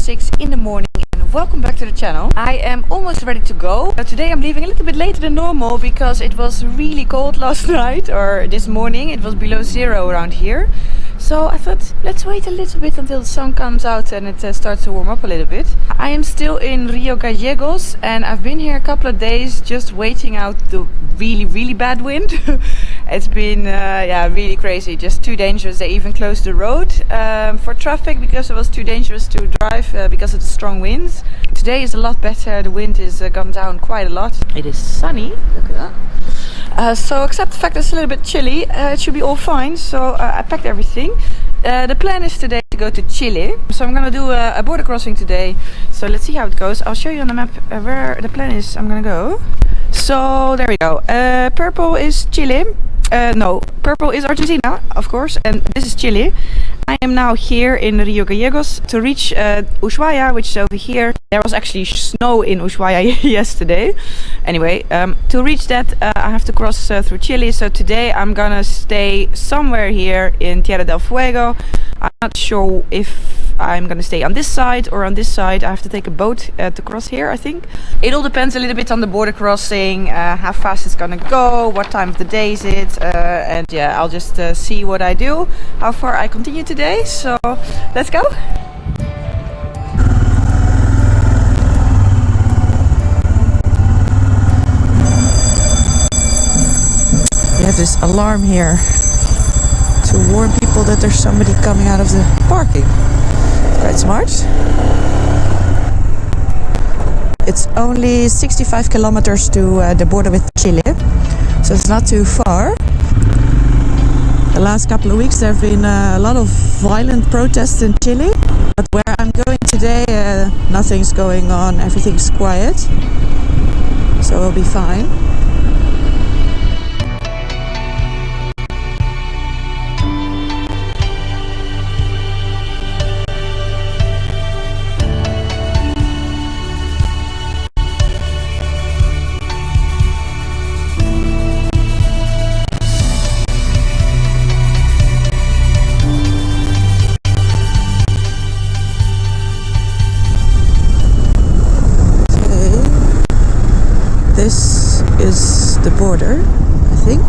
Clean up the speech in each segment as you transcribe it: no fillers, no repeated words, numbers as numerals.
6 in the morning and welcome back to the channel. I am almost ready to go. Today I'm leaving a little bit later than normal because it was really cold last night, or this morning. It was below zero around here. So I thought, let's wait a little bit until the sun comes out and it starts to warm up a little bit. I am still in Rio Gallegos and I've been here a couple of days just waiting out the really bad wind. It's been really crazy, just too dangerous. They even closed the road for traffic because it was too dangerous to drive because of the strong winds. Today is a lot better. The wind is gone down quite a lot. It is sunny, look at that. So except the fact that it's a little bit chilly, it should be all fine. So I packed everything. The plan is today to go to Chile. So I'm gonna do a border crossing today. So let's see how it goes. I'll show you on the map where the plan is I'm gonna go. So there we go. Purple is Chile. No, purple is Argentina, of course, and this is Chile. I am now here in Rio Gallegos to reach Ushuaia, which is over here. There was actually snow in Ushuaia yesterday. Anyway, to reach that I have to cross through Chile. So today I'm gonna stay somewhere here in Tierra del Fuego. I'm not sure if I'm gonna stay on this side or on this side. I have to take a boat to cross here, I think. It all depends a little bit on the border crossing, how fast it's gonna go, what time of the day is it, and yeah, I'll just see what I do, how far I continue today. So let's go. We have this alarm here to warn people that there's somebody coming out of the parking. Quite smart. It's only 65 kilometers to the border with Chile, so it's not too far. The last couple of weeks there have been a lot of violent protests in Chile, but where I'm going today nothing's going on, everything's quiet, so we'll be fine. This is the border, I think.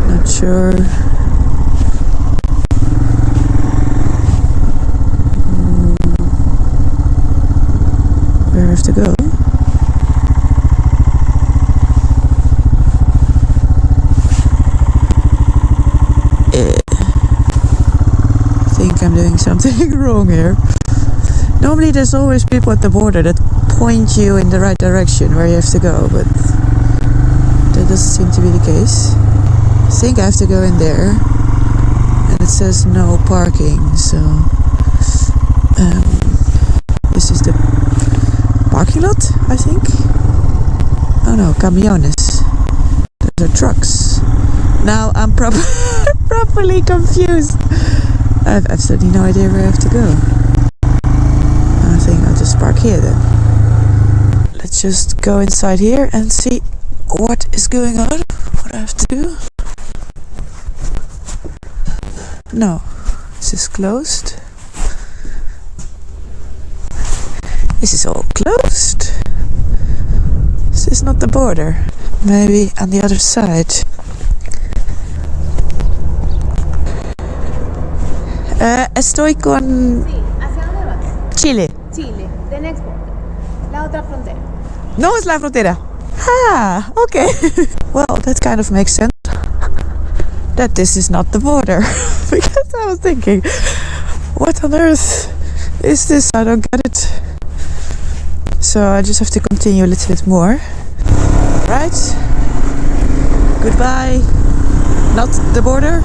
Not sure. Where I have to go? I think I'm doing something wrong here. Normally there's always people at the border that point you in the right direction where you have to go, but that doesn't seem to be the case. I think I have to go in there, and it says no parking, so this is the parking lot, I think. Oh no, camiones. Those are trucks. Now I'm properly confused. I have absolutely no idea where I have to go. I'll just park here then. Let's just go inside here and see what is going on, what I have to do. No, this is closed. This is all closed. This is not the border. Maybe on the other side. Estoy con Chile. Chile, the next border. La otra frontera. No, es la frontera. Ah, okay. Well, that kind of makes sense. That this is not the border. Because I was thinking, what on earth is this? I don't get it. So I just have to continue a little bit more. Right. Goodbye. Not the border.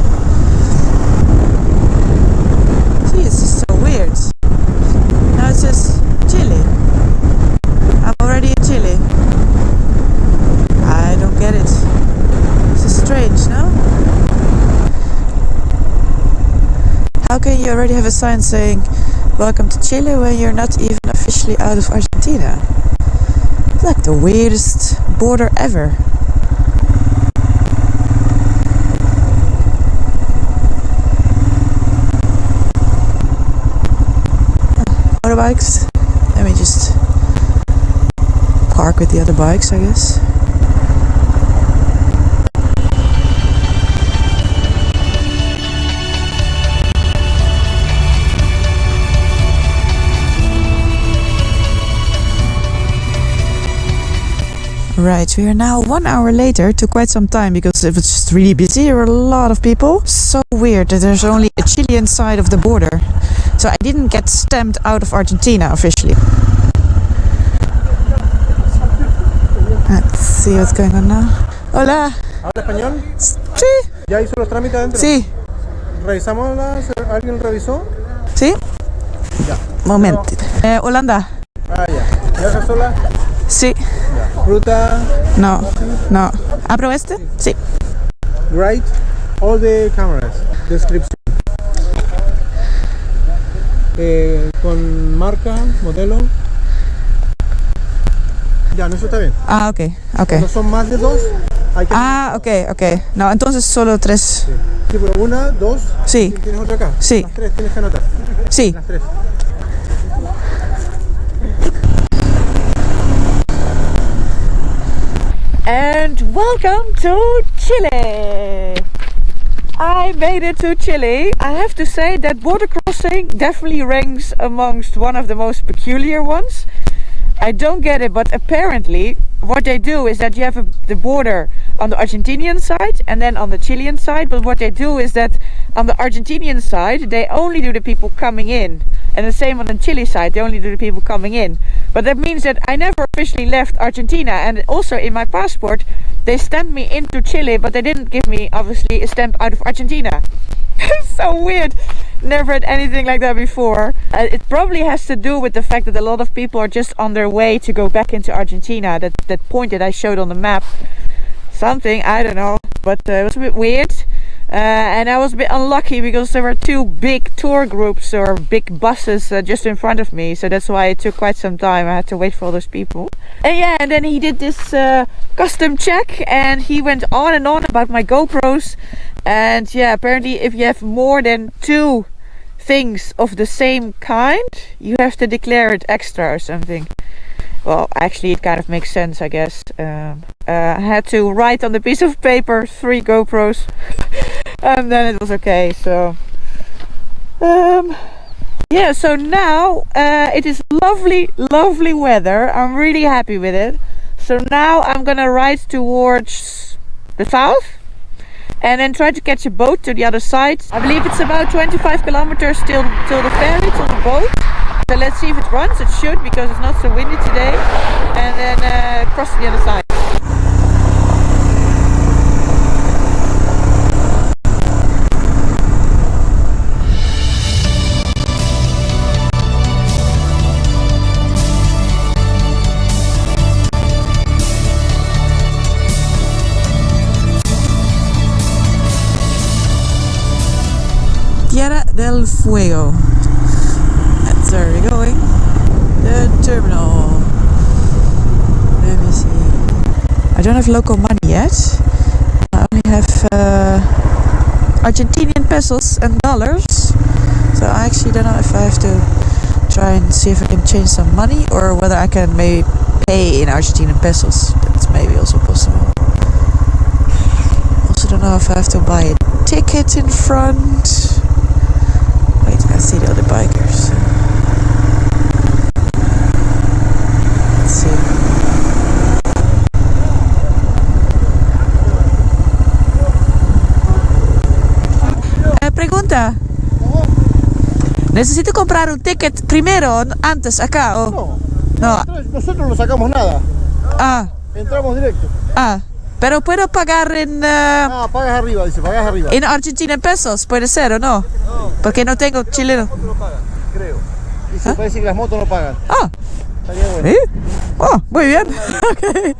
See, it's just so weird. Now it says Chile. I'm already in Chile. I don't get it. This is strange, no? How can you already have a sign saying welcome to Chile when you're not even officially out of Argentina? It's like the weirdest border ever. motorbikes. Let me just park with the other bikes, I guess. Right, we are now 1 hour later. Took quite some time because it was just really busy. There were a lot of people. So weird that there's only a Chilean side of the border. So I didn't get stamped out of Argentina officially. Let's see what's going on now. Hola. ¿Habla español? Sí. ¿Ya hizo los trámites adentro? Sí. ¿Revisamos ¿Alguien revisó? Sí. Ya. Moment. Holanda. Ah, ya. ¿Ya sola? Sí. Ya. ¿Fruta? No. No. ¿Abro este? Sí. Right. All the cameras. Descripción. Con marca, modelo. Ya, no, eso está bien. Ah, ok. Ok. Cuando son más de dos, hay que... Ah, ok, ok. No, entonces solo 3. Sí, sí, pero 1, 2. Sí. ¿Tienes otra acá? Sí. Las 3 tienes que anotar. Sí. Las 3. And welcome to Chile! I made it to Chile. I have to say that border crossing definitely ranks amongst one of the most peculiar ones. I don't get it, but apparently what they do is that you have the border on the Argentinian side and then on the Chilean side, but what they do is that on the Argentinian side they only do the people coming in, and the same on the Chile side, they only do the people coming in. But that means that I never officially left Argentina, and also in my passport they stamped me into Chile, but they didn't give me obviously a stamp out of Argentina. So weird. Never had anything like that before. It probably has to do with the fact that a lot of people are just on their way to go back into Argentina. That point that I showed on the map. Something, I don't know, but it was a bit weird. And I was a bit unlucky because there were 2 big tour groups or big buses just in front of me, so that's why it took quite some time. I had to wait for all those people. And yeah, and then he did this custom check, and he went on and on about my GoPros. And yeah, apparently if you have more than 2 things of the same kind, you have to declare it extra or something. Well, actually it kind of makes sense, I guess. I had to write on the piece of paper 3 GoPros and then it was okay. So yeah, so now it is lovely weather. I'm really happy with it. So now I'm gonna ride towards the south and then try to catch a boat to the other side. I believe it's about 25 kilometers till the ferry, till the boat. So let's see if it runs. It should, because it's not so windy today. And then cross to the other side. Tierra del Fuego. That's where we're going. The terminal. Let me see. I don't have local money yet. I only have Argentinian pesos and dollars. So I actually don't know if I have to try and see if I can change some money or whether I can maybe pay in Argentinian pesos. That's maybe also possible. Also don't know if I have to buy a ticket in front. Wait, I see the other bikers. Let's see. Pregunta. Necesito comprar un ticket primero, antes, acá, o... No. Nosotros no sacamos nada. Ah. Entramos directo. Ah. Pero puedo pagar en... pagas arriba, dice, pagas arriba. En Argentina en pesos, puede ser o no. Porque no tengo chileno. Las motos no pagan, creo. Dice, parece que las motos no pagan. Ah. Estaría bueno. ¿Sí? Oh, muy bien. Okay.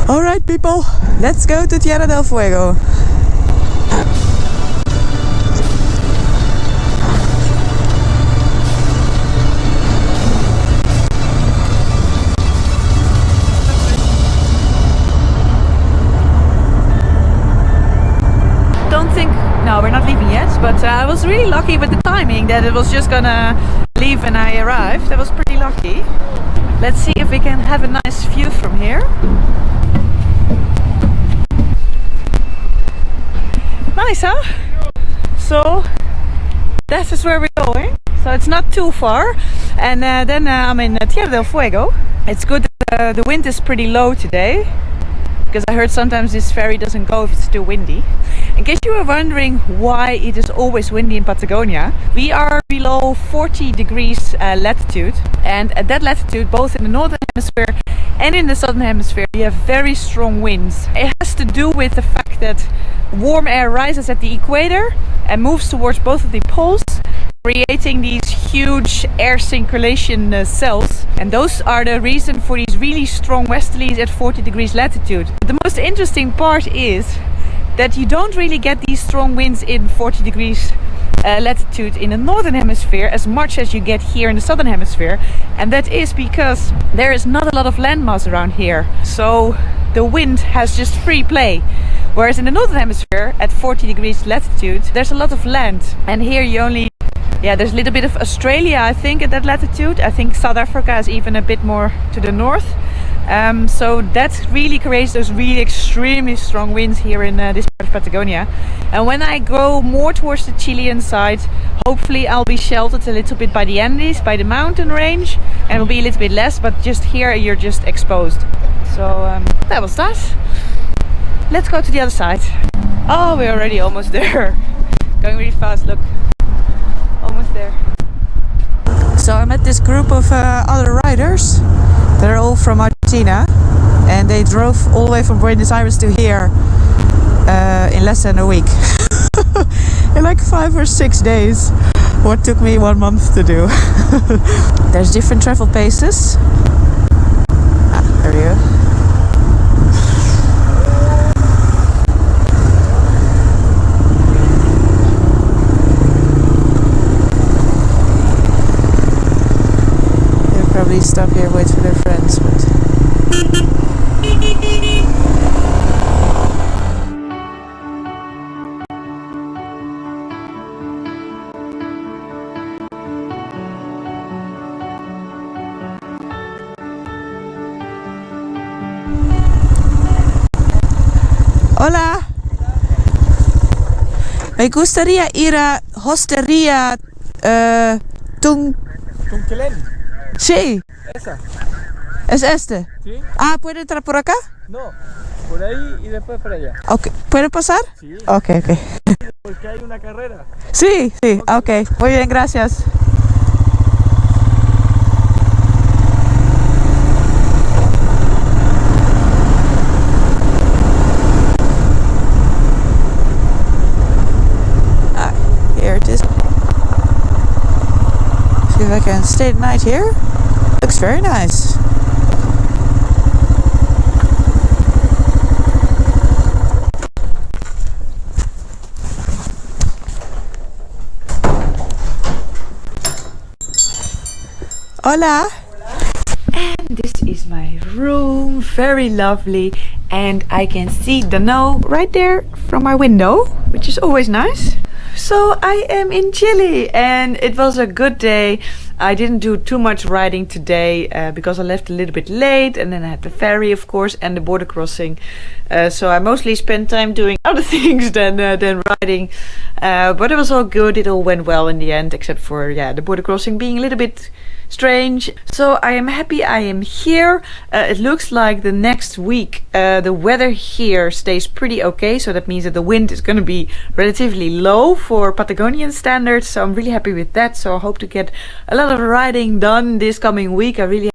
Alright people, let's go to Tierra del Fuego. No, not leaving yet, but I was really lucky with the timing that it was just gonna leave when I arrived. That was pretty lucky. Let's see if we can have a nice view from here. Nice, huh? So that is where we're going. So it's not too far. And then I'm in Tierra del Fuego. It's good that the wind is pretty low today, because I heard sometimes this ferry doesn't go if it's too windy. In case you were wondering why it is always windy in Patagonia, we are below 40 degrees latitude, and at that latitude, both in the northern hemisphere and in the southern hemisphere, you have very strong winds. It has to do with the fact that warm air rises at the equator and moves towards both of the poles, creating these huge air circulation cells, and those are the reason for these really strong westerlies at 40 degrees latitude. But the most interesting part is that you don't really get these strong winds in 40 degrees latitude in the northern hemisphere as much as you get here in the southern hemisphere, and that is because there is not a lot of landmass around here, so the wind has just free play. Whereas in the northern hemisphere at 40 degrees latitude there's a lot of land, and here you only, there's a little bit of Australia, I think, at that latitude. I think South Africa is even a bit more to the north. So that really creates those really extremely strong winds here in this part of Patagonia. And when I go more towards the Chilean side, hopefully I'll be sheltered a little bit by the Andes, by the mountain range, and it'll be a little bit less, but just here you're just exposed. So that was that. Let's go to the other side. Oh, we're already almost there. Going really fast, look. Almost there. So I met this group of other riders. They're all from Argentina, and they drove all the way from Buenos Aires to here in less than a week. In like 5 or 6 days. What took me 1 month to do. There's different travel paces. There we go. Probably stop here, wait for their friends, but hola. Me gustaría ir a Hostería Tunquelén. Sí. Esa. ¿Es este? ¿Sí? Ah, ¿puede entrar por acá? No, por ahí y después por allá. Ok, ¿puede pasar? Sí. Ok. Porque hay una carrera. Sí, ok. Muy bien, gracias. Here it is. See if I can stay the night here. Looks very nice. Hola. And this is my room, very lovely, and I can see the snow right there from my window, which is always nice. So I am in Chile, and it was a good day. I didn't do too much riding today because I left a little bit late, and then I had the ferry, of course, and the border crossing. So I mostly spent time doing other things than riding. But it was all good. It all went well in the end, except for the border crossing being a little bit strange. So I am happy I am here. It looks like the next week the weather here stays pretty okay, so that means that the wind is going to be relatively low for Patagonian standards, so I'm really happy with that. So I hope to get a lot of riding done this coming week. I really